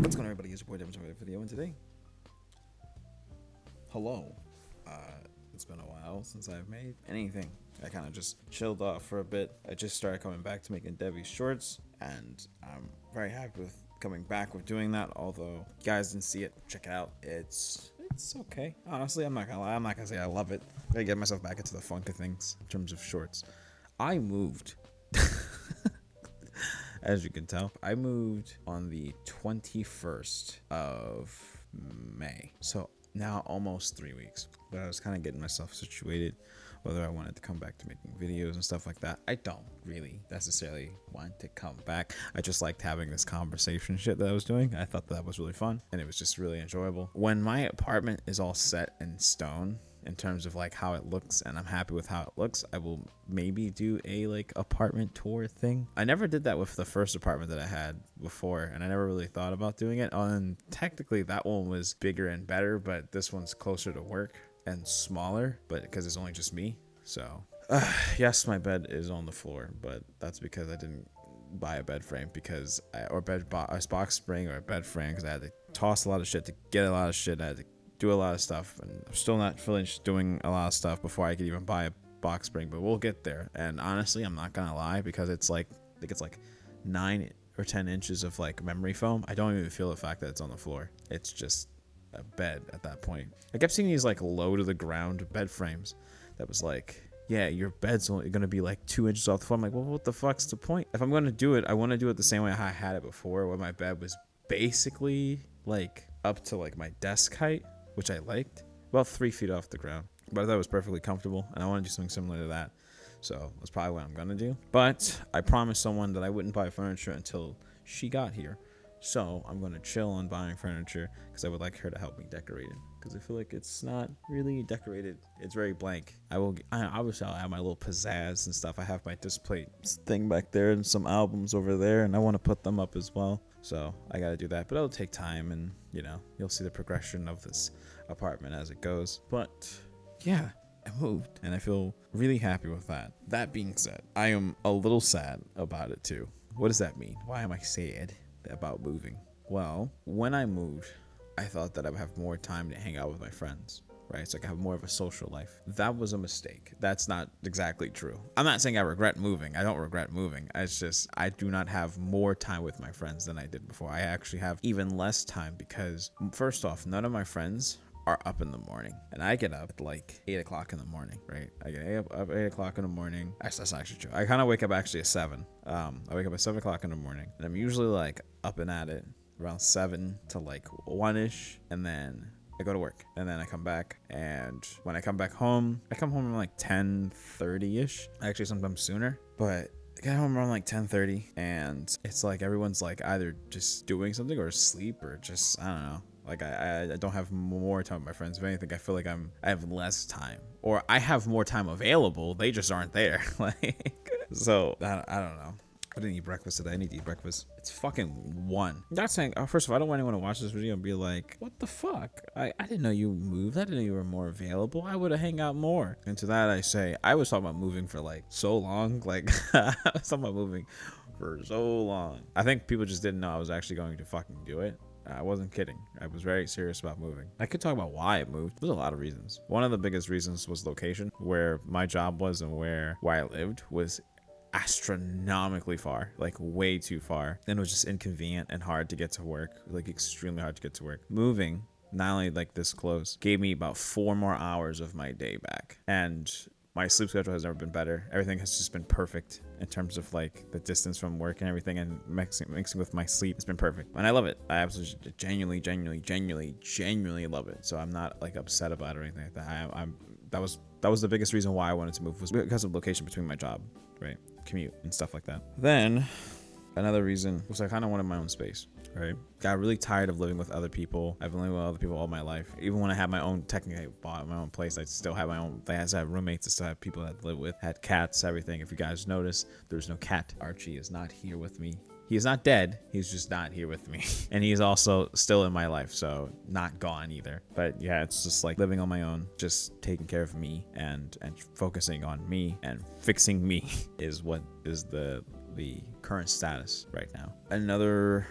What's going on, everybody? It's your boy Devin with a video, and today, hello. It's been a while since I've made anything. I kind of just chilled off for a bit. I just started coming back to making Debbie shorts, and I'm very happy with coming back with doing that. Although you guys didn't see it, check it out. It's okay. Honestly, I'm not gonna lie. I'm not gonna say I love it. I gotta get myself back into the funk of things in terms of shorts. I moved. As you can tell, I moved on the 21st of May. So now almost 3 weeks. But I was kind of getting myself situated, whether I wanted to come back to making videos and stuff like that. I don't really necessarily want to come back. I just liked having this conversation shit that I was doing. I thought that was really fun, and it was just really enjoyable. When my apartment is all set in stone, in terms of like how it looks, and I'm happy with how it looks, I will maybe do a like apartment tour thing. I never did that with the first apartment that I had before, and I never really thought about doing it. And technically that one was bigger and better, but this one's closer to work and smaller, but because it's only just me. So yes, my bed is on the floor, but that's because I didn't buy a bed frame because a box spring or a bed frame, because I had to toss a lot of shit to get a lot of shit. I had to do a lot of stuff, and I'm still not finished doing a lot of stuff before I could even buy a box spring, but we'll get there. And honestly, I'm not gonna lie, because it's like, I think it's like 9 or 10 inches of like memory foam. I don't even feel the fact that it's on the floor. It's just a bed at that point. I kept seeing these like low to the ground bed frames that was like, yeah, your bed's only gonna be like 2 inches off the floor. I'm like, well, what the fuck's the point? If I'm gonna do it, I want to do it the same way I had it before, where my bed was basically like up to like my desk height, which I liked, about 3 feet off the ground. But I thought it was perfectly comfortable, and I want to do something similar to that. So that's probably what I'm gonna do. But I promised someone that I wouldn't buy furniture until she got here. So I'm gonna chill on buying furniture, because I would like her to help me decorate it, because I feel like it's not really decorated. It's very blank. Obviously I'll add my little pizzazz and stuff. I have my display thing back there and some albums over there, and I want to put them up as well. So I gotta do that, but it'll take time, and you know, you'll see the progression of this apartment as it goes. But yeah, I moved, and I feel really happy with that. That being said, I am a little sad about it too. What does that mean? Why am I sad about moving? Well, when I moved, I thought that I would have more time to hang out with my friends, right? So I could have more of a social life. That was a mistake. That's not exactly true. I'm not saying I regret moving. I don't regret moving. It's just I do not have more time with my friends than I did before. I actually have even less time, because first off, none of my friends are up in the morning, and I get up at like 8 o'clock in the morning, right? I get up 8 o'clock in the morning. Actually, that's not actually true. I kind of wake up actually at 7. I wake up at 7 o'clock in the morning, and I'm usually like up and at it around 7 to like 1-ish, and then I go to work, and then I come back, and when I come back home, I come home around like 10:30-ish. Actually, sometimes sooner, but I get home around like 10:30, and it's like everyone's like either just doing something or asleep, or just, I don't know. Like I don't have more time with my friends. If anything, I feel like I have less time, or I have more time available. They just aren't there. Like, so I don't know. I didn't eat breakfast today. I need to eat breakfast. It's fucking 1. I'm not saying, first of all, I don't want anyone to watch this video and be like, what the fuck? I didn't know you moved. I didn't know you were more available. I would have hang out more. And to that I say, I was talking about moving for like so long. Like, I was talking about moving for so long. I think people just didn't know I was actually going to fucking do it. I wasn't kidding. I was very serious about moving. I could talk about why I moved. There's a lot of reasons. One of the biggest reasons was location. Where my job was and where I lived was astronomically far, like way too far, and it was just inconvenient and hard to get to work, like extremely hard to get to work. Moving, not only like this close, gave me about 4 more hours of my day back, and my sleep schedule has never been better. Everything has just been perfect in terms of like the distance from work and everything, and mixing with my sleep. It's been perfect, and I love it. I absolutely genuinely love it. So I'm not like upset about it or anything like that. That was the biggest reason why I wanted to move, was because of location between my job, right? Commute and stuff like that. Then another reason was I kind of wanted my own space, right? Got really tired of living with other people. I've been living with other people all my life. Even when I had my own, technically I bought my own place, I still have my own. I have roommates. I still have people that live with. Had cats, everything. If you guys notice, there's no cat. Archie is not here with me. He is not dead. He's just not here with me. And he's also still in my life, so not gone either. But yeah, it's just like living on my own, just taking care of me and focusing on me and fixing me is what is the current status right now. Another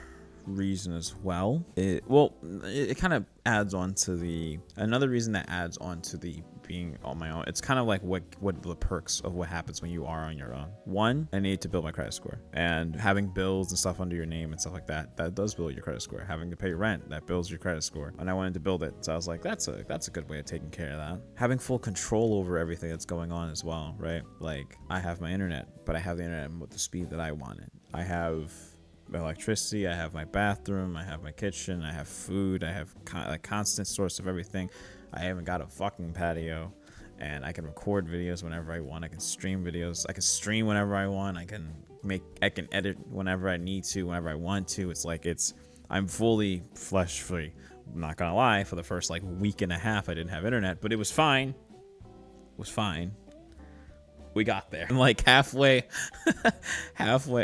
reason as well, it kind of adds on to another reason that adds on to the being on my own. It's kind of like what the perks of what happens when you are on your own. One, I need to build my credit score, and having bills and stuff under your name and stuff like that does build your credit score. Having to pay rent, that builds your credit score, and I wanted to build it, so I was like, that's a good way of taking care of that. Having full control over everything that's going on as well, right? Like, I have my internet, but I have the internet with the speed that I want it. I have electricity, I have my bathroom, I have my kitchen, I have food, I have a constant source of everything. I haven't got a fucking patio, and I can record videos whenever I want. I can stream videos. I can stream whenever I want. I can edit whenever I need to, whenever I want to. I'm fully flesh free. I'm not gonna lie, for the first like week and a half, I didn't have internet, but it was fine. It was fine. We got there. I'm like halfway.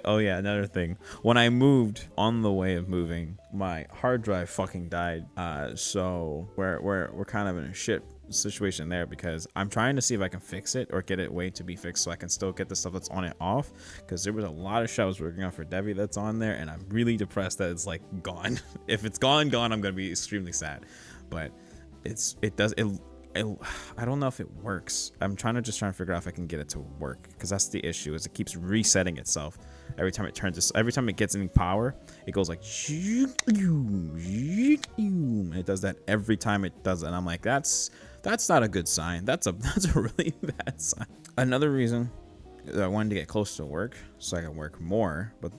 Oh yeah, another thing. When I moved, on the way of moving, my hard drive fucking died. So we're kind of in a shit situation there, because I'm trying to see if I can fix it or get it way to be fixed so I can still get the stuff that's on it off, because there was a lot of shit I was working on for Debbie that's on there, and I'm really depressed that it's like gone. If it's gone, I'm gonna be extremely sad. But I don't know if it works. I'm trying to figure out if I can get it to work, because that's the issue, is it keeps resetting itself every time it gets any power. It goes like it does that every time it does it, and I'm like, that's not a good sign. That's a really bad sign. Another reason that I wanted to get close to work so I can work more, but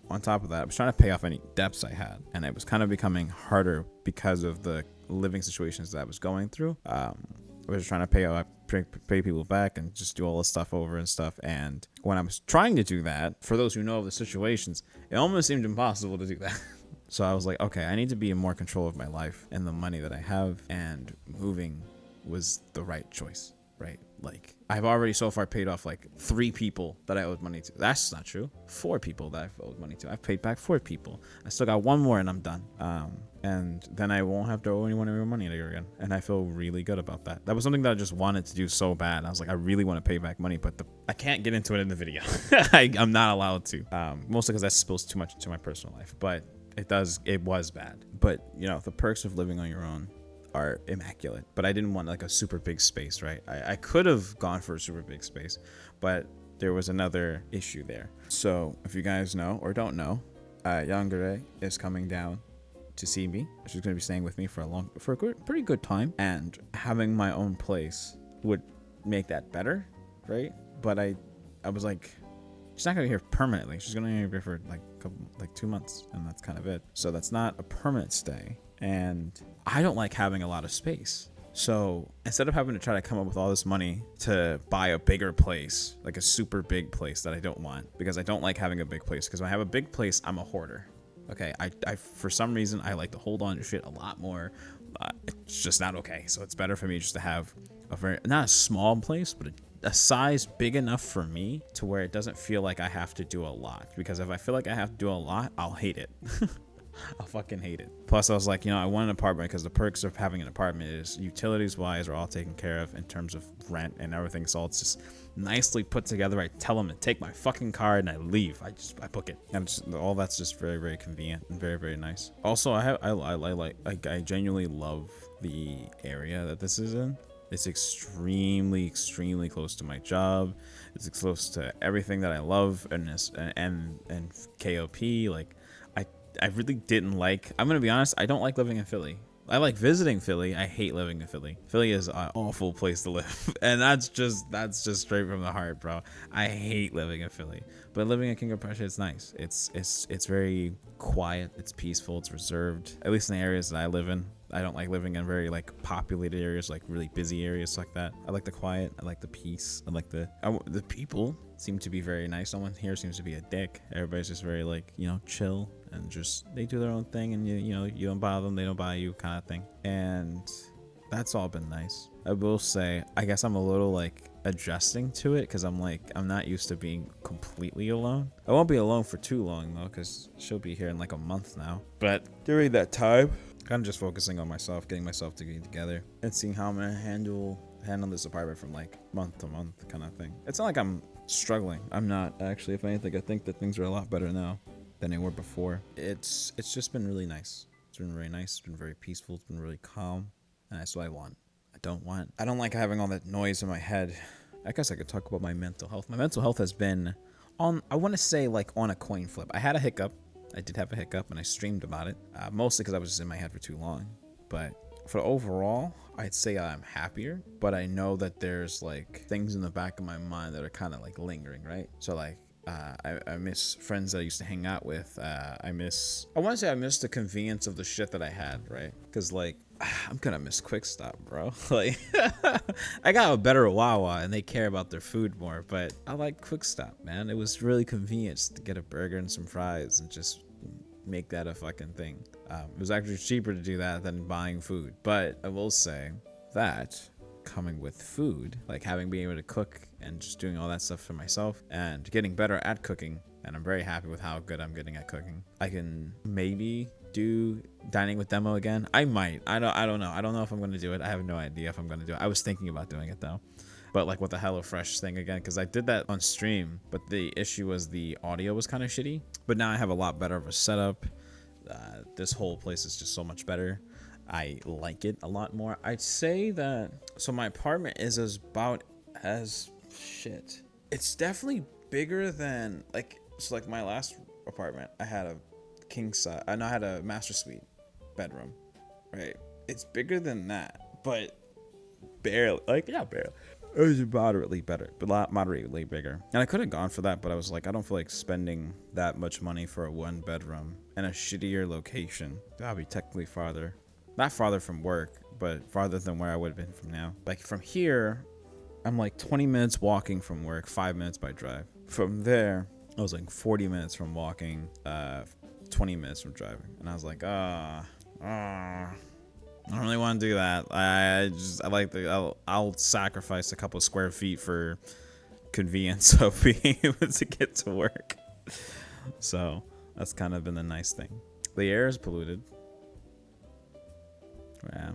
on top of that, I was trying to pay off any debts I had, and it was kind of becoming harder because of the living situations that I was going through. I was trying to pay people back and just do all this stuff over and stuff. And when I was trying to do that, for those who know of the situations, it almost seemed impossible to do that. So I was like, okay, I need to be in more control of my life and the money that I have, and moving was the right choice, right? Like, I've already so far paid off like 3 people that I owed money to. That's not true. 4 people that I've owed money to. I've paid back 4 people. I still got 1 more and I'm done. And then I won't have to owe anyone any more money again. And I feel really good about that. That was something that I just wanted to do so bad. I was like, I really want to pay back money, but I can't get into it in the video. I'm not allowed to. Mostly because that spills too much into my personal life. But it was bad. But, you know, the perks of living on your own are immaculate, but I didn't want like a super big space, right? I could have gone for a super big space, but there was another issue there. So if you guys know or don't know, Yangere is coming down to see me. She's going to be staying with me for a pretty good time, and having my own place would make that better, right? But I was like, she's not going to be here permanently. She's going to be here for like 2 months, and that's kind of it. So that's not a permanent stay. And I don't like having a lot of space. So instead of having to try to come up with all this money to buy a bigger place, like a super big place that I don't want, because I don't like having a big place, because when I have a big place, I'm a hoarder. Okay, I for some reason, I like to hold on to shit a lot more. It's just not okay. So it's better for me just to have not a small place, but a size big enough for me to where it doesn't feel like I have to do a lot. Because if I feel like I have to do a lot, I'll hate it. I'll fucking hate it. Plus, I was like, I want an apartment, because the perks of having an apartment is utilities wise are all taken care of in terms of rent and everything. So it's just nicely put together. I tell them to take my fucking card and I leave. I book it, and all that's just very, very convenient and very, very nice. Also, I genuinely love the area that this is in. It's extremely, extremely close to my job. It's close to everything that I love, and KOP. Like, I really didn't like. I'm gonna be honest. I don't like living in Philly. I like visiting Philly. I hate living in Philly. Philly is an awful place to live, and that's just straight from the heart, bro. I hate living in Philly, but living in King of Prussia, it's nice. It's very quiet. It's peaceful. It's reserved. At least in the areas that I live in. I don't like living in very like populated areas, like really busy areas like that. I like the quiet. I like the peace. I like the people seem to be very nice. No one here seems to be a dick. Everybody's just very like, chill, and just they do their own thing, and you don't bother them, they don't bother you, kind of thing. And that's all been nice. I will say, I guess I'm a little like adjusting to it, because I'm not used to being completely alone. I won't be alone for too long though, because she'll be here in like a month now. But during that time, kind of just focusing on myself, getting myself together, and seeing how I'm gonna handle this apartment from like month to month kind of thing. It's not like I'm struggling. I'm not actually. If anything, I think that things are a lot better now. than they were before. It's just been really nice. It's been very nice. It's been very peaceful. It's been really calm, and that's what I want. I don't like having all that noise in my head. I guess I could talk about my mental health. My mental health has been on, I want to say, like on a coin flip. I had a hiccup. I did have a hiccup, and I streamed about it, mostly because I was just in my head for too long. But for overall, I'd say I'm happier, but I know that there's like things in the back of my mind that are kind of like lingering, right? So like, I miss friends that I used to hang out with. I miss the convenience of the shit that I had, right? Because like, I'm gonna miss Quick Stop, bro. Like, I got a better Wawa and they care about their food more, but I like Quick Stop, man. It was really convenient to get a burger and some fries and just make that a fucking thing. It was actually cheaper to do that than buying food. But I will say that coming with food, like being able to cook and just doing all that stuff for myself and getting better at cooking, and I'm very happy with how good I'm getting at cooking. I can maybe do dining with demo again. I might. I don't know. I don't know if I'm going to do it. I have no idea if I'm going to do it. I was thinking about doing it though. But like with the HelloFresh thing again, because I did that on stream, but the issue was the audio was kind of shitty. But now I have a lot better of a setup. This whole place is just so much better. I like it a lot more. I'd say that, so my apartment is shit. It's definitely bigger than like my last apartment. I had a king size. I had a master suite bedroom, right? It's bigger than that, but barely. Barely. It was moderately better, but moderately bigger. And I could have gone for that, but I was like, I don't feel like spending that much money for a 1 bedroom in a shittier location. That'll be technically farther. Not farther from work, but farther than where I would have been from now. Like from here, I'm like 20 minutes walking from work, 5 minutes by drive. From there, I was like 40 minutes from walking, 20 minutes from driving. And I was like, I don't really want to do that. I'll sacrifice a couple of square feet for convenience of being able to get to work. So that's kind of been the nice thing. The air is polluted. Yeah.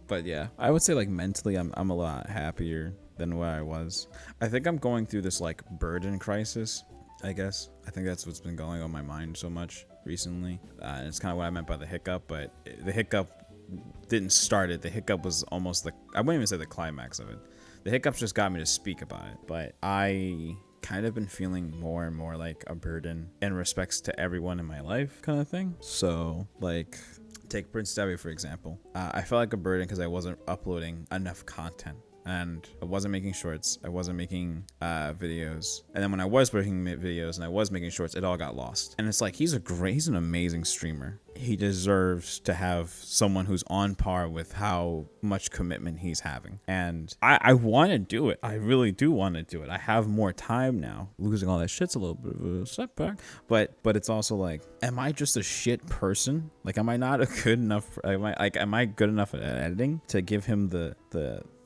But yeah, I would say like mentally, I'm a lot happier than where I was. I think I'm going through this like burden crisis, I guess. I think that's what's been going on my mind so much recently. And it's kind of what I meant by the hiccup, but the hiccup didn't start it. The hiccup was almost I wouldn't even say the climax of it. The hiccups just got me to speak about it. But I kind of been feeling more and more like a burden in respects to everyone in my life kind of thing. So like, take Prince Debbie, for example. I felt like a burden because I wasn't uploading enough content. And I wasn't making shorts. I wasn't making videos. And then when I was making videos and I was making shorts, it all got lost. And it's like, he's an amazing streamer. He deserves to have someone who's on par with how much commitment he's having. And I want to do it. I really do want to do it. I have more time now. Losing all that shit's a little bit of a setback. But it's also like, am I just a shit person? Like, am I not good enough? Am I good enough at editing to give him the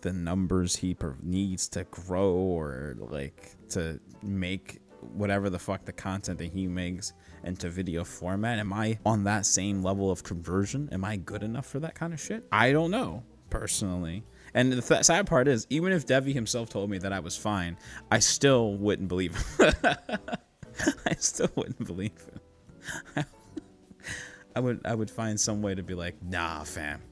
numbers he needs to grow, or like to make whatever the fuck the content that he makes into video format? Am I on that same level of conversion? Am I good enough for that kind of shit? I don't know, personally. And the sad part is, even if Devi himself told me that I was fine, I still wouldn't believe him. I still wouldn't believe him. I would find some way to be like, nah, fam.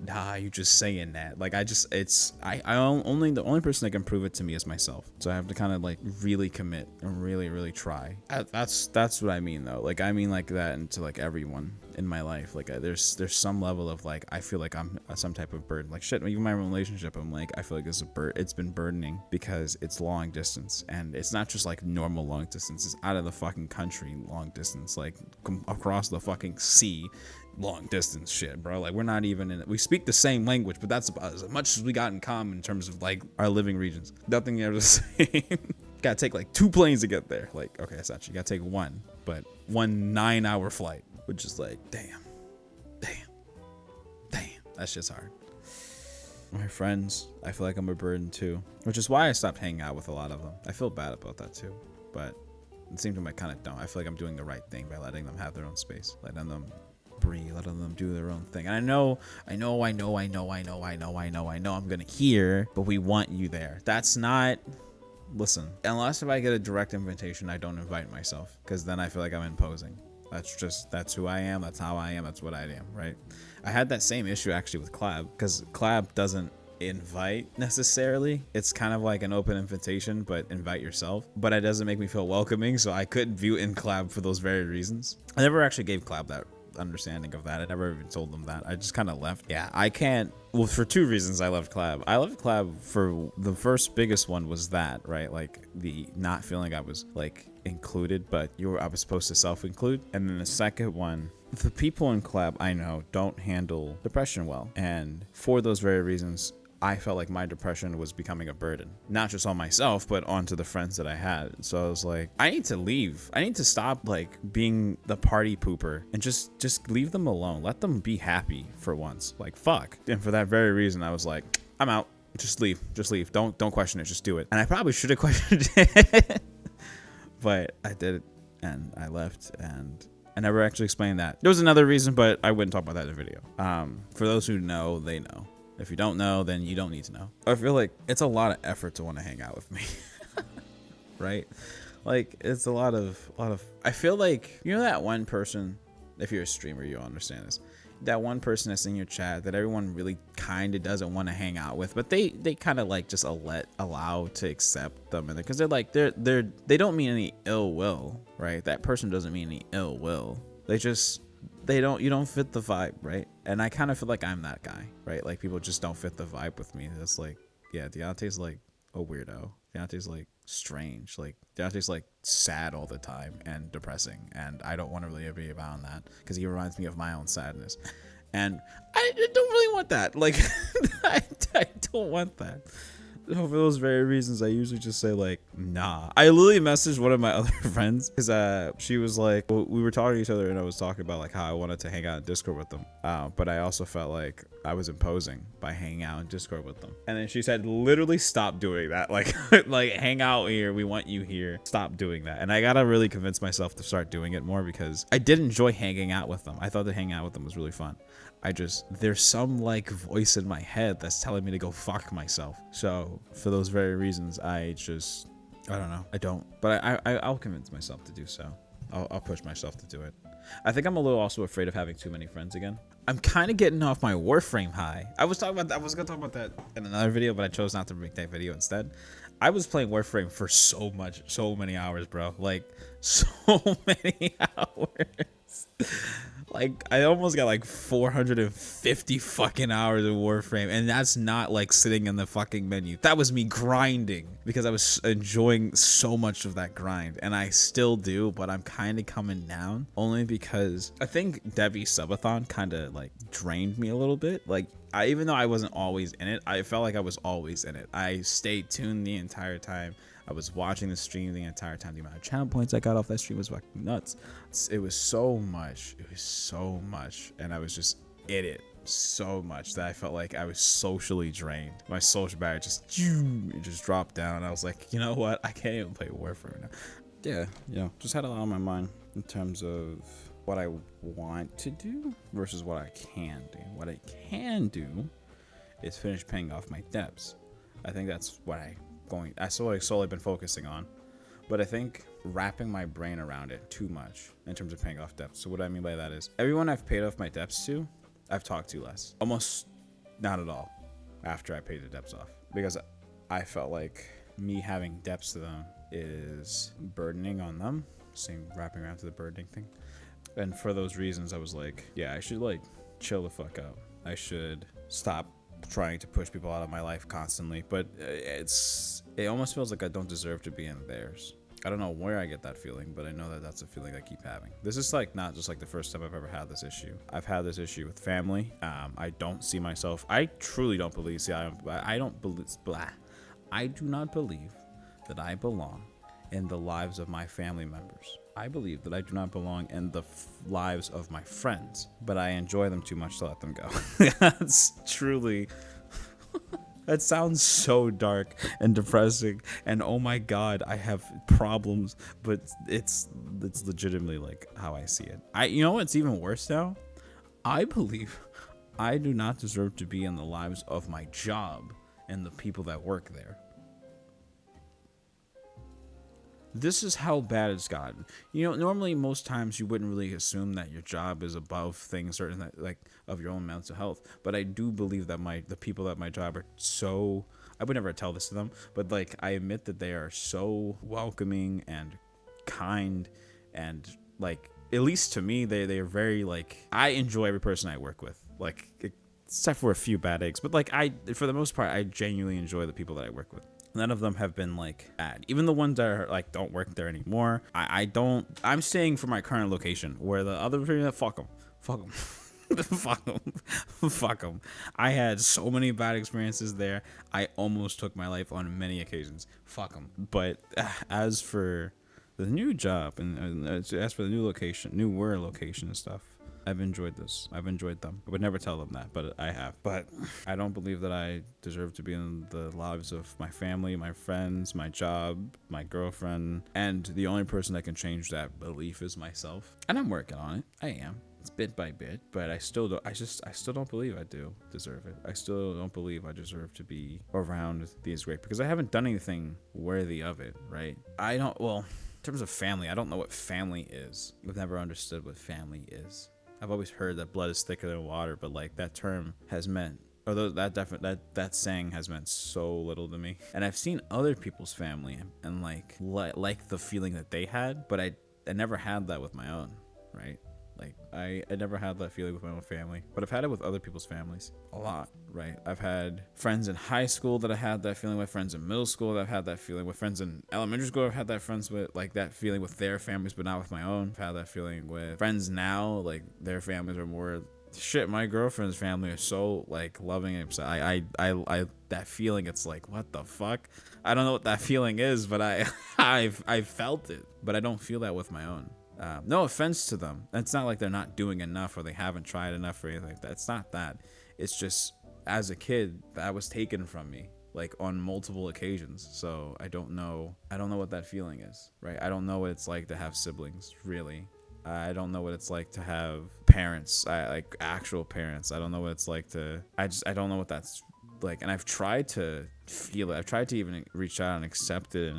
Nah, you just saying that. Like, the only person that can prove it to me is myself. So I have to kind of like really commit and really, really try. That's what I mean though. Like, I mean like that into like everyone in my life. Like, there's some level of like, I feel like I'm some type of burden. Like shit, even my relationship, I'm like, I feel like it's been burdening because it's long distance, and it's not just like normal long distance. It's out of the fucking country long distance, like across the fucking sea. Long distance shit, bro. Like, we're not even we speak the same language, but that's about as much as we got in common in terms of like our living regions. Nothing ever the same. Gotta take like 2 planes to get there. Like, okay, that's not, you gotta take one, but 1 9-hour flight, which is like, damn, that's just hard. My friends, I feel like I'm a burden too, which is why I stopped hanging out with a lot of them. I feel bad about that too, but it seems like I kind of don't. I feel like I'm doing the right thing by letting them have their own space, letting them breathe, letting them do their own thing. And I know I'm gonna hear, but we want you there. That's not listen, unless if I get a direct invitation, I don't invite myself, because then I feel like I'm imposing. That's who I am. That's how I am. That's what I am, right? I had that same issue actually with Collab, because Collab doesn't invite necessarily. It's kind of like an open invitation, but invite yourself. But it doesn't make me feel welcoming, so I couldn't view in Collab for those very reasons. I never actually gave Collab that understanding of that. I never even told them that. I just kind of left. Yeah, I can't. Well, for two reasons I left Collab. I left Collab for the first biggest one was that, right? Like the not feeling I was like included, but I was supposed to self-include. And then the second one, the people in Collab I know don't handle depression well, and for those very reasons, I felt like my depression was becoming a burden, not just on myself, but onto the friends that I had. So I was like, I need to leave. I need to stop like being the party pooper and just leave them alone. Let them be happy for once. Like, fuck. And for that very reason, I was like, I'm out. Just leave. Just leave. Don't question it. Just do it. And I probably should have questioned it, but I did it and I left, and I never actually explained that. There was another reason, but I wouldn't talk about that in the video. For those who know, they know. If you don't know, then you don't need to know. I feel like it's a lot of effort to want to hang out with me, right? Like it's a lot of, I feel like, you know, that one person, if you're a streamer, you'll understand this. That one person that's in your chat that everyone really kind of doesn't want to hang out with, but they kind of like just allow to accept them, and because they're like, they don't mean any ill will, right? That person doesn't mean any ill will. You don't fit the vibe, right? And I kind of feel like I'm that guy, right? Like people just don't fit the vibe with me. That's like, yeah, Deontay's like a weirdo. Deontay's like strange. Like Deontay's like sad all the time and depressing, and I don't want to really be around that because he reminds me of my own sadness, and I don't really want that. Like I don't want that. So for those very reasons, I usually just say like, nah. I literally messaged one of my other friends because she was like, well, we were talking to each other, and I was talking about like how I wanted to hang out in Discord with them, but I also felt like I was imposing by hanging out in Discord with them. And then she said, literally stop doing that. Like like hang out here, we want you here, stop doing that. And I gotta really convince myself to start doing it more, because I did enjoy hanging out with them. I thought that hanging out with them was really fun. There's some like voice in my head that's telling me to go fuck myself. So for those very reasons, I don't know. I don't, but I'll convince myself to do so. I'll push myself to do it. I think I'm a little also afraid of having too many friends again. I'm kind of getting off my Warframe high. I was gonna talk about that in another video, but I chose not to make that video instead. I was playing Warframe for so many hours, bro. Like so many hours. Like I almost got like 450 fucking hours of Warframe, and that's not like sitting in the fucking menu. That was me grinding because I was enjoying so much of that grind, and I still do, but I'm kind of coming down only because I think Debbie Subathon kind of like drained me a little bit. Like even though I wasn't always in it, I felt like I was always in it. I stayed tuned the entire time. I was watching the stream the entire time. The amount of channel points I got off that stream was fucking nuts. It was so much. It was so much. And I was just in it so much that I felt like I was socially drained. My social barrier just dropped down. I was like, you know what? I can't even play Warfare now. Yeah. Just had a lot on my mind in terms of what I want to do versus what I can do. What I can do is finish paying off my debts. I think that's what that's what I've solely been focusing on, but I think wrapping my brain around it too much in terms of paying off debts. So what I mean by that is everyone I've paid off my debts to, I've talked to less, almost not at all after I paid the debts off, because I felt like me having debts to them is burdening on them. Same wrapping around to the burdening thing. And for those reasons, I was like, yeah, I should like chill the fuck out. I should stop trying to push people out of my life constantly, but it almost feels like I don't deserve to be in theirs. I don't know where I get that feeling, but I know that that's a feeling I keep having. This is like not just like the first time I've ever had this issue. I've had this issue with family. I don't see myself. I truly don't believe. I don't believe. I do not believe that I belong in the lives of my family members. I believe that I do not belong in the lives of my friends, but I enjoy them too much to let them go. That's truly... That sounds so dark and depressing, and oh my god, I have problems, but it's legitimately like how I see it. You know what's even worse now? I believe I do not deserve to be in the lives of my job and the people that work there. this is how bad it's gotten. You know, normally most times you wouldn't really assume that your job is above things certain that, like, of your own mental health. But I do believe that the people at my job are so, I would never tell this to them, but like I admit that they are so welcoming and kind, and like, at least to me, they are very, like, I enjoy every person I work with, like, except for a few bad eggs, but like for the most part, I genuinely enjoy the people that I work with. None of them have been like bad. Even the ones that are like don't work there anymore. I'm staying for my current location, where the other people, fuck them, fuck them. Fuck them. Fuck them. I had so many bad experiences there. I almost took my life on many occasions. Fuck them. But as for the new job, and as for the new location, newer location and stuff, I've enjoyed this. I've enjoyed them. I would never tell them that, but I have. But I don't believe that I deserve to be in the lives of my family, my friends, my job, my girlfriend, and the only person that can change that belief is myself. And I'm working on it. I am. It's bit by bit, but I still don't believe I do deserve it. I still don't believe I deserve to be around these great, because I haven't done anything worthy of it, right? In terms of family, I don't know what family is. I've never understood what family is. I've always heard that blood is thicker than water, but like that term has meant, although that saying has meant so little to me. And I've seen other people's family and like the feeling that they had, but I never had that with my own, right? Like I never had that feeling with my own family, but I've had it with other people's families a lot, right? I've had friends in high school that I had that feeling with, friends in middle school that I've had that feeling with, friends in elementary school I've had that feeling with their families, but not with my own. I've had that feeling with friends now, like their families are more shit. My girlfriend's family is so like loving and I that feeling, it's like, what the fuck? I don't know what that feeling is, but I've felt it, but I don't feel that with my own. No offense to them. It's not like they're not doing enough or they haven't tried enough or anything like that. It's not that. It's just, as a kid, that was taken from me, like on multiple occasions. So I don't know what that feeling is, right? I don't know what it's like to have siblings, really. I don't know what it's like to have parents, like actual parents. I don't know what it's like to, I don't know what that's like. And I've tried to feel it. I've tried to even reach out and accept it,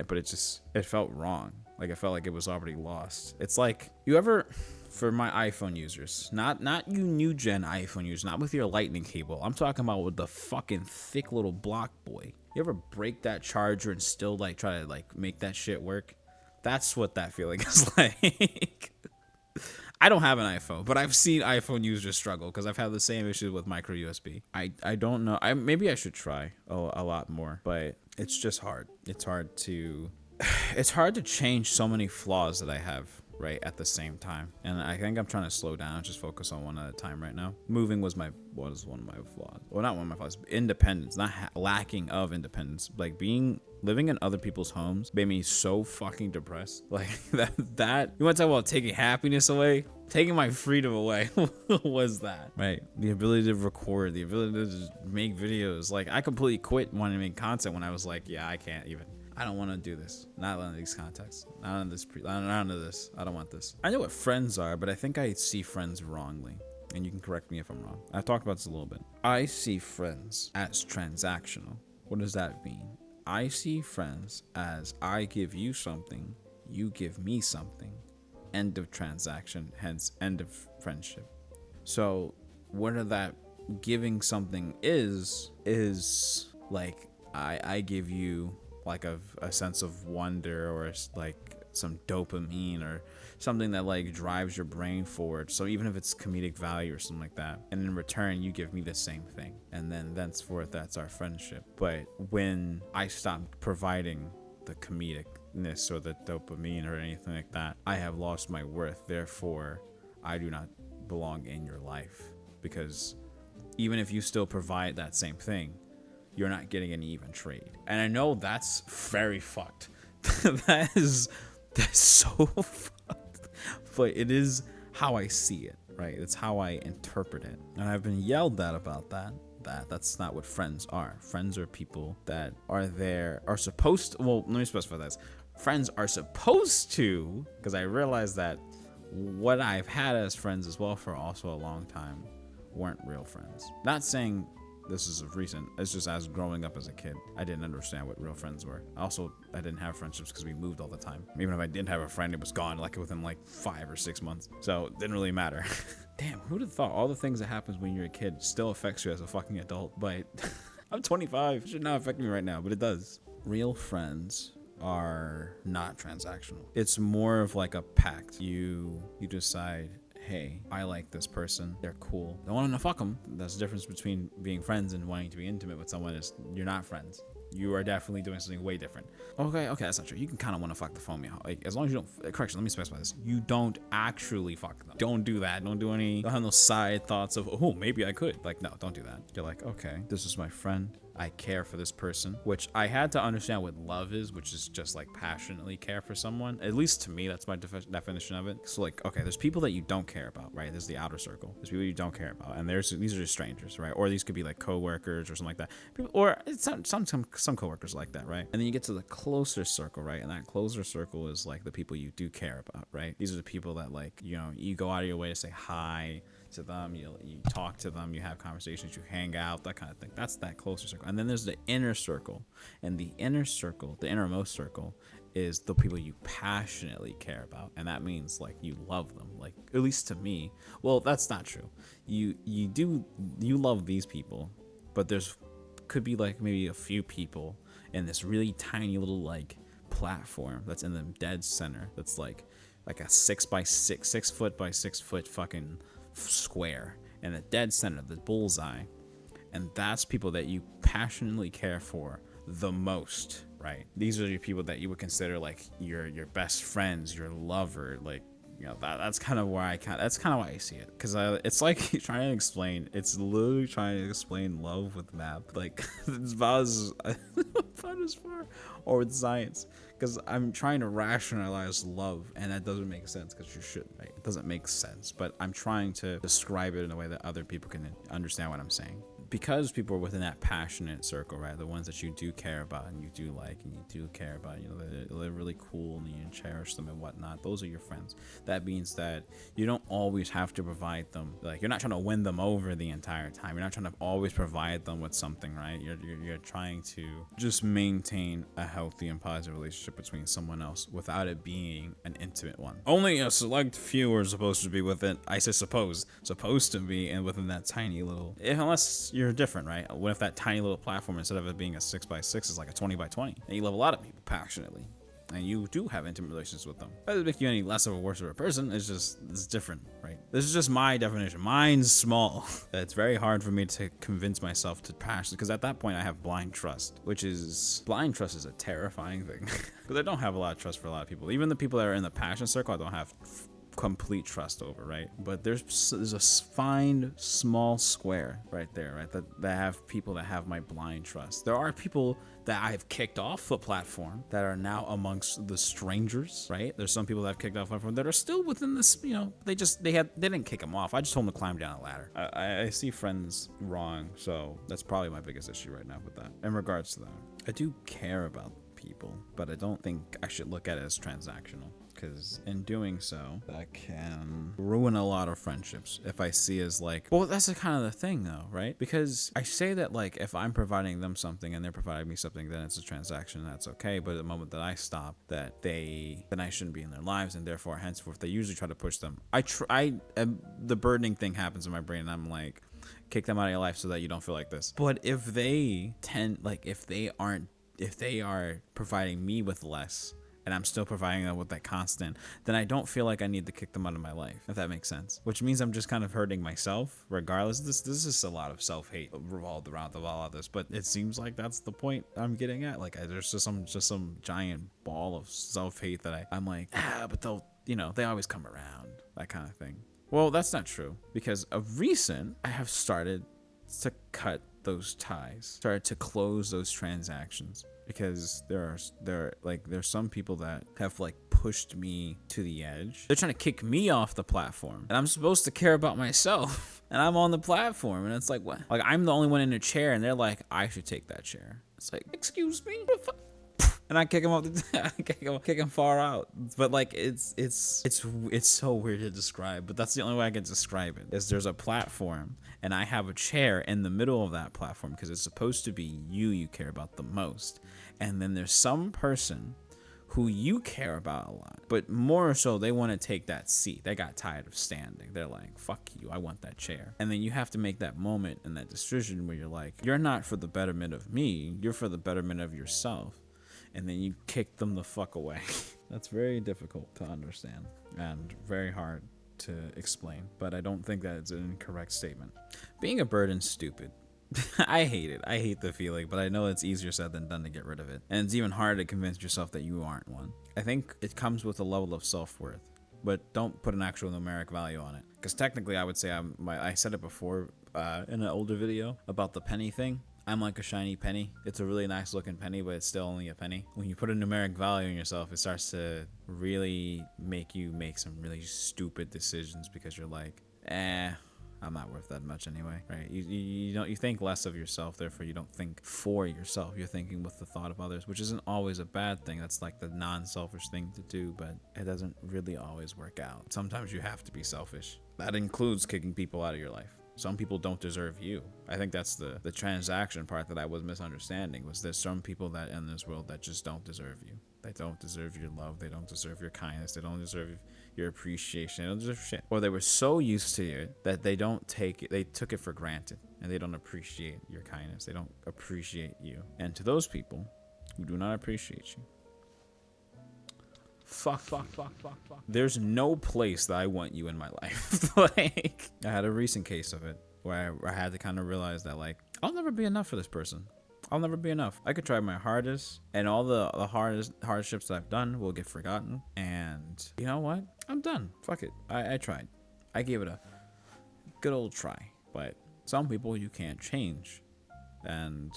but it felt wrong. Like I felt like it was already lost. It's like, for my iPhone users, not you new gen iPhone users, not with your lightning cable. I'm talking about with the fucking thick little block boy. You ever break that charger and still like try to like make that shit work? That's what that feeling is like. I don't have an iPhone, but I've seen iPhone users struggle because I've had the same issues with micro USB. I don't know. Maybe I should try a lot more, but it's just hard. It's hard to change so many flaws that I have, right, at the same time. And I think I'm trying to slow down and just focus on one at a time right now. Moving was one of my flaws. Well, not one of my flaws. Independence, not lacking of independence. Like living in other people's homes made me so fucking depressed. Like that you want to talk about taking happiness away? Taking my freedom away was that, right? The ability to record, the ability to just make videos. Like I completely quit wanting to make content when I was like, yeah, I don't want to do this. Not in these contexts. Not in this. Not into this. I don't want this. I know what friends are, but I think I see friends wrongly. And you can correct me if I'm wrong. I've talked about this a little bit. I see friends as transactional. What does that mean? I see friends as I give you something, you give me something. End of transaction, hence end of friendship. So whether that giving something is like I give you like a sense of wonder or like some dopamine or something that like drives your brain forward. So even if it's comedic value or something like that, and in return you give me the same thing, and then thenceforth that's our friendship. But when I stop providing the comedicness or the dopamine or anything like that, I have lost my worth. Therefore, I do not belong in your life, because even if you still provide that same thing, you're not getting any even trade. And I know that's very fucked. That's so fucked. But it is how I see it, right? It's how I interpret it. And I've been yelled at about that's not what friends are. Friends are people that are supposed to, well, let me specify this. Friends are supposed to, because I realized that what I've had as friends as well for also a long time weren't real friends. Not saying this is recent. It's just as growing up as a kid, I didn't understand what real friends were. Also, I didn't have friendships because we moved all the time. Even if I didn't have a friend, it was gone like within like 5 or 6 months. So it didn't really matter. Damn, who'd have thought all the things that happens when you're a kid still affects you as a fucking adult? But I'm 25. It should not affect me right now, but it does. Real friends are not transactional. It's more of like a pact. You decide, hey, I like this person. They're cool. I want to fuck them. That's the difference between being friends and wanting to be intimate with someone is you're not friends. You are definitely doing something way different. Okay, that's not true. You can kind of want to fuck the phone like as long as you don't. Correction, let me specify this. You don't actually fuck them. Don't do that. Don't have no side thoughts of, oh, maybe I could. Like, no, don't do that. You're like, okay, this is my friend. I care for this person, which I had to understand what love is, which is just like passionately care for someone. At least to me, that's my definition of it. So like, okay, there's people that you don't care about, right? There's the outer circle. There's people you don't care about, and these are just strangers, right? Or these could be like coworkers or something like that. Or some coworkers like that, right? And then you get to the closer circle, right? And that closer circle is like the people you do care about, right? These are the people that like, you go out of your way to say hi to them, you talk to them, you have conversations, you hang out, that kind of thing. That's that closer circle. And then there's the inner circle, and the inner circle, the innermost circle, is the people you passionately care about, and that means like you love them. Like, at least to me, well, that's not true. You love these people, but there's could be like maybe a few people in this really tiny little like platform that's in the dead center, that's like a 6 foot by 6 foot fucking square, and the dead center, the bullseye, and that's people that you passionately care for the most, right? These are your people that you would consider like your best friends, your lover, like, that's kind of why I see it, because it's like it's literally trying to explain love with math. Like, it's about as far, or with science, because I'm trying to rationalize love, and that doesn't make sense, because you shouldn't, right? It doesn't make sense, but I'm trying to describe it in a way that other people can understand what I'm saying. Because people are within that passionate circle, right? The ones that you do care about and you do like and you do care about, they're really cool and you cherish them and whatnot. Those are your friends. That means that you don't always have to provide them. Like, you're not trying to win them over the entire time. You're not trying to always provide them with something, right? You're trying to just maintain a healthy and positive relationship between someone else without it being an intimate one. Only a select few are supposed to be within, I say supposed to be, and within that tiny little, unless you're different, right? What if that tiny little platform, instead of it being a 6 by 6, is like a 20 by 20, and you love a lot of people passionately, and you do have intimate relations with them? That doesn't make you any less of a worse of a person. It's different, right? This is just my definition. Mine's small. It's very hard for me to convince myself to passion, because at that point I have blind trust, blind trust is a terrifying thing, because I don't have a lot of trust for a lot of people. Even the people that are in the passion circle, I don't have complete trust over, right? But there's a fine small square right there, right, that have people that have my blind trust. There are people that I've kicked off the platform that are now amongst the strangers, right? There's some people that I've kicked off the platform that are still within this, they didn't kick them off. I just told them to climb down a ladder. I see friends wrong, so that's probably my biggest issue right now with that. In regards to that, I do care about people, but I don't think I should look at it as transactional, because in doing so, that can ruin a lot of friendships. If I see as like, well, that's the kind of the thing though, right? Because I say that like, if I'm providing them something and they're providing me something, then it's a transaction, that's okay. But the moment that I stop, then I shouldn't be in their lives, and therefore henceforth they usually try to push them. The burdening thing happens in my brain, and I'm like, kick them out of your life so that you don't feel like this. But if they are providing me with less, and I'm still providing them with that constant, then I don't feel like I need to kick them out of my life, if that makes sense. Which means I'm just kind of hurting myself regardless. This is a lot of self-hate revolved around all of this, but it seems like that's the point I'm getting at. Like, there's just some giant ball of self-hate that I'm like, but they always come around, that kind of thing. Well, that's not true, because of recent, I have started to cut those ties, started to close those transactions, because there's some people that have like pushed me to the edge. They're trying to kick me off the platform, and I'm supposed to care about myself, and I'm on the platform, and it's like, what? Like, I'm the only one in a chair, and they're like, I should take that chair. It's like, excuse me? And and I kick him off I kick him far out. But like it's so weird to describe, but that's the only way I can describe it. Is there's a platform and I have a chair in the middle of that platform because it's supposed to be you care about the most. And then there's some person who you care about a lot, but more so they want to take that seat. They got tired of standing. They're like, fuck you, I want that chair. And then you have to make that moment and that decision where you're like, you're not for the betterment of me, you're for the betterment of yourself. And then you kick them the fuck away. That's very difficult to understand and very hard to explain, but I don't think that it's an incorrect statement. Being a burden's stupid. I hate it. I hate the feeling, but I know it's easier said than done to get rid of it. And it's even harder to convince yourself that you aren't one. I think it comes with a level of self-worth, but don't put an actual numeric value on it. Because technically I would say I said it before in an older video about the penny thing. I'm like a shiny penny. It's a really nice looking penny, but it's still only a penny. When you put a numeric value on yourself, it starts to really make you make some really stupid decisions because you're like, I'm not worth that much anyway, right? You think less of yourself, therefore you don't think for yourself. You're thinking with the thought of others, which isn't always a bad thing. That's like the non-selfish thing to do, but it doesn't really always work out. Sometimes you have to be selfish. That includes kicking people out of your life. Some people don't deserve you. I think that's the transaction part that I was misunderstanding, was there's some people that in this world that just don't deserve you. They don't deserve your love. They don't deserve your kindness. They don't deserve your appreciation. They don't deserve shit. Or they were so used to it that they took it for granted and they don't appreciate your kindness. They don't appreciate you. And to those people who do not appreciate you, fuck. There's no place that I want you in my life. Like, I had a recent case of it where I had to kind of realize that, like, I'll never be enough for this person. I'll never be enough. I could try my hardest, and all the hardships that I've done will get forgotten. And you know what? I'm done. Fuck it. I tried. I gave it a good old try. But some people you can't change, and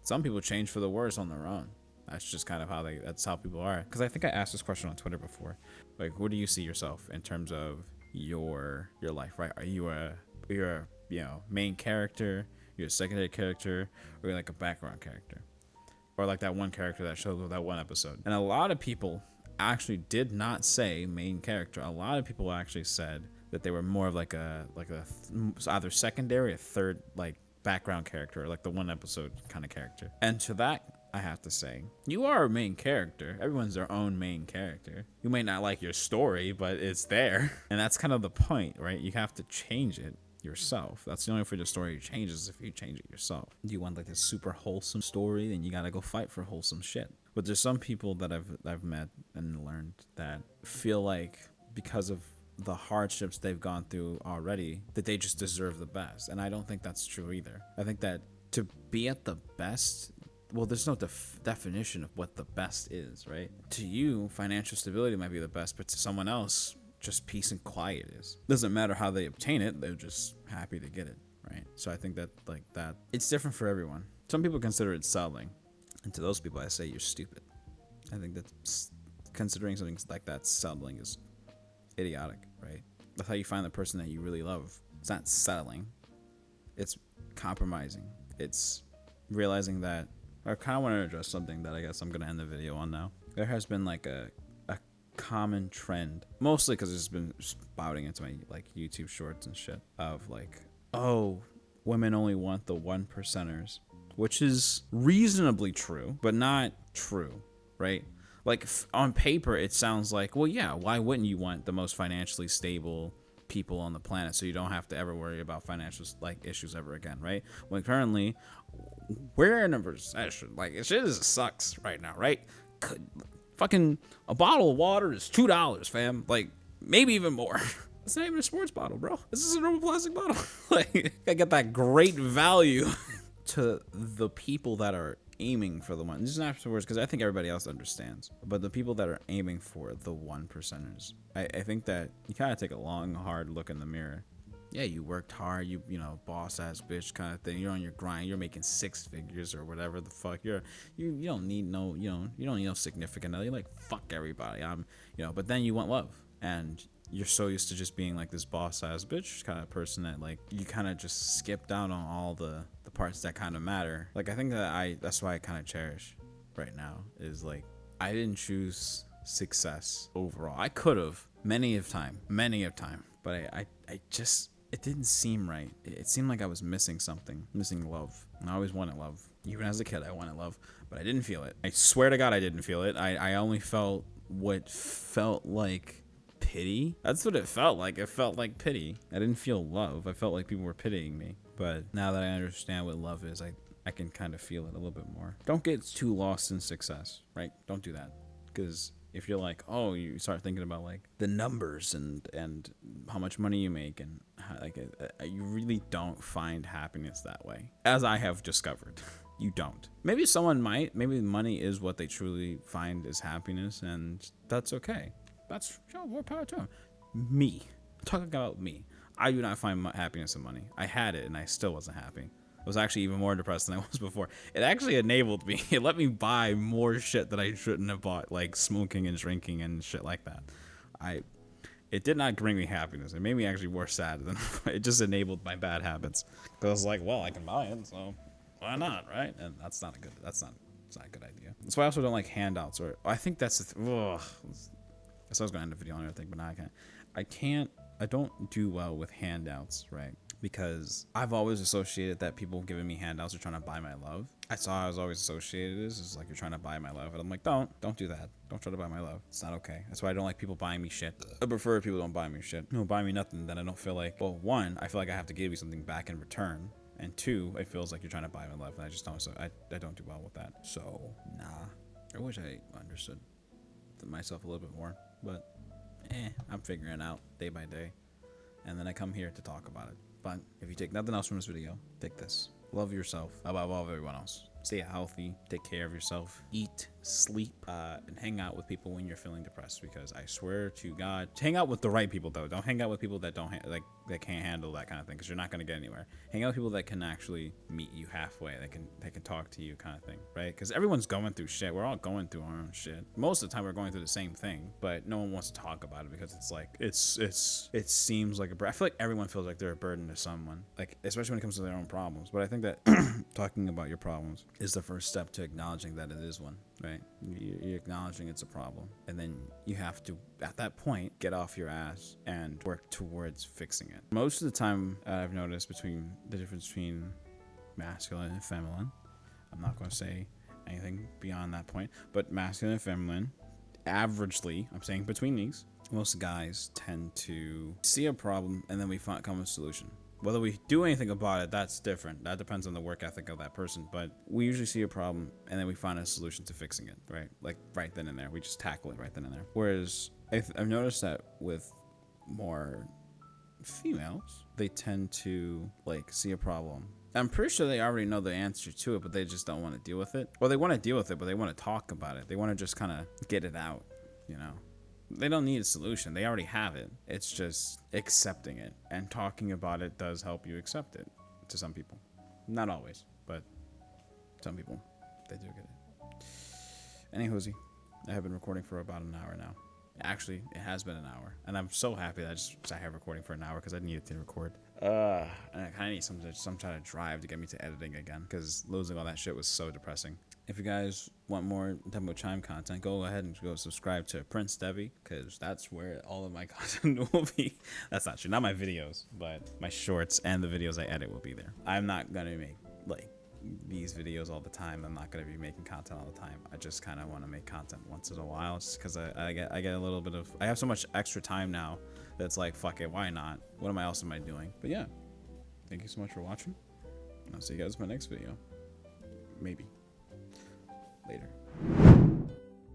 some people change for the worse on their own. That's just kind of that's how people are. Because I think I asked this question on Twitter before. Like, where do you see yourself in terms of your life, right? Are you you're a main character? You're a secondary character, or you're like a background character, or like that one character that showed with that one episode. And a lot of people actually did not say main character. A lot of people actually said that they were more of like a either secondary or third, like background character, or like the one episode kind of character. And to that, I have to say, you are a main character. Everyone's their own main character. You may not like your story, but it's there. And that's kind of the point, right? You have to change it yourself. That's the only way for the story changes, if you change it yourself. Do you want like this super wholesome story? Then you gotta go fight for wholesome shit. But there's some people that I've met and learned that feel like because of the hardships they've gone through already, that they just deserve the best. And I don't think that's true either. I think that to be at the best, well, there's no definition of what the best is, right? To you, financial stability might be the best, but to someone else, just peace and quiet is. Doesn't matter how they obtain it, they're just happy to get it, right? So I think that like that, it's different for everyone. Some people consider it settling, and to those people I say you're stupid. I think that considering something like that settling is idiotic, right? That's how you find the person that you really love. It's not settling, it's compromising. It's realizing that I kind of want to address something that I guess I'm gonna end the video on now. There has been like a common trend, mostly because it's been spouting into my like YouTube shorts and shit, of like, oh, women only want the 1%ers, which is reasonably true, but not true, right? Like on paper, it sounds like, well, yeah, why wouldn't you want the most financially stable people on the planet so you don't have to ever worry about financial like issues ever again, right? When currently we're in a recession, like it just sucks right now, right? Fucking a bottle of water is $2, fam. Like, maybe even more. It's not even a sports bottle, bro. This is a normal plastic bottle. Like, I get that great value to the people that are aiming for the one. This is not afterwards because I think everybody else understands. But the people that are aiming for the 1%ers, I think that you kind of take a long, hard look in the mirror. Yeah, you worked hard, you know, boss ass bitch kind of thing. You're on your grind. You're making 6 figures or whatever the fuck. You don't need no, you don't need no significant other. You're like, fuck everybody. But then you want love, and you're so used to just being like this boss ass bitch kind of person that like you kind of just skip down on all the parts that kind of matter. Like I think that that's why I kind of cherish right now is like I didn't choose success overall. I could have many of time, but I just, it didn't seem right. It seemed like I was missing something, missing love. And I always wanted love. Even as a kid, I wanted love, but I didn't feel it. I swear to God, I didn't feel it. I only felt what felt like pity. That's what it felt like. It felt like pity. I didn't feel love. I felt like people were pitying me. But now that I understand what love is, I can kind of feel it a little bit more. Don't get too lost in success, right? Don't do that. Because if you're like, oh, you start thinking about like the numbers and how much money you make, and how, like you really don't find happiness that way, as I have discovered. You don't. Maybe someone might. Maybe money is what they truly find is happiness, and that's okay. That's more power to them. Me, talking about me, I do not find happiness in money. I had it, and I still wasn't happy. I was actually even more depressed than I was before. It actually enabled me. It let me buy more shit that I shouldn't have bought, like smoking and drinking and shit like that. It did not bring me happiness. It made me actually more sad. Than it just enabled my bad habits. Because I was like, well, I can buy it, so why not, right? And it's not a good idea. That's why I also don't like handouts, or I think that's so I was gonna end the video on it, I think, but now I don't do well with handouts, right? Because I've always associated that people giving me handouts are trying to buy my love. I was always associated as like, you're trying to buy my love, and I'm like, don't do that. Don't try to buy my love. It's not okay. That's why I don't like people buying me shit. I prefer people don't buy me shit. Don't buy me nothing, then I don't feel like, well, one, I feel like I have to give you something back in return. And two, it feels like you're trying to buy my love, and I just don't. So I don't do well with that. So nah, I wish I understood myself a little bit more, but I'm figuring it out day by day. And then I come here to talk about it. But if you take nothing else from this video, take this: love yourself above everyone else. Stay healthy, take care of yourself, eat, sleep, and hang out with people when you're feeling depressed. Because I swear to God, hang out with the right people though. Don't hang out with people that don't that can't handle that kind of thing, because you're not gonna get anywhere. Hang out with people that can actually meet you halfway. They can talk to you, kind of thing, right? Because everyone's going through shit. We're all going through our own shit. Most of the time, we're going through the same thing, but no one wants to talk about it because it's like it seems like I feel like everyone feels like they're a burden to someone, like especially when it comes to their own problems. But I think that talking about your problems is the first step to acknowledging that it is one, right? You're acknowledging it's a problem, and then you have to, at that point, get off your ass and work towards fixing it. Most of the time, I've noticed between the difference between masculine and feminine, I'm not going to say anything beyond that point, but masculine and feminine, averagely, I'm saying between these, most guys tend to see a problem and then we come with a solution. Whether we do anything about it, that's different. That depends on the work ethic of that person. But we usually see a problem and then we find a solution to fixing it, right? Like right then and there. We just tackle it right then and there. Whereas I've noticed that with more females, they tend to like see a problem. I'm pretty sure they already know the answer to it, but they just don't want to deal with it. Or they want to deal with it, but they want to talk about it. They want to just kind of get it out, you know? They don't need a solution. They already have it. It's just accepting it. And talking about it does help you accept it to some people. Not always, but some people, they do get it. Anywho, I have been recording for about an hour now. Actually, it has been an hour. And I'm so happy that I just sat here recording for an hour because I needed to record. And I kind of need some kind of drive to get me to editing again, because losing all that shit was so depressing. If you guys want more Tempo Chime content, go ahead and go subscribe to Prince Devi, because that's where all of my content will be. That's not true. Not my videos, but my shorts and the videos I edit will be there. I'm not going to make like these videos all the time. I'm not going to be making content all the time. I just kind of want to make content once in a while, just because I get a little bit of, I have so much extra time now that's like, fuck it, why not? What else am I doing? But yeah, thank you so much for watching. I'll see you guys in my next video. Maybe. Later.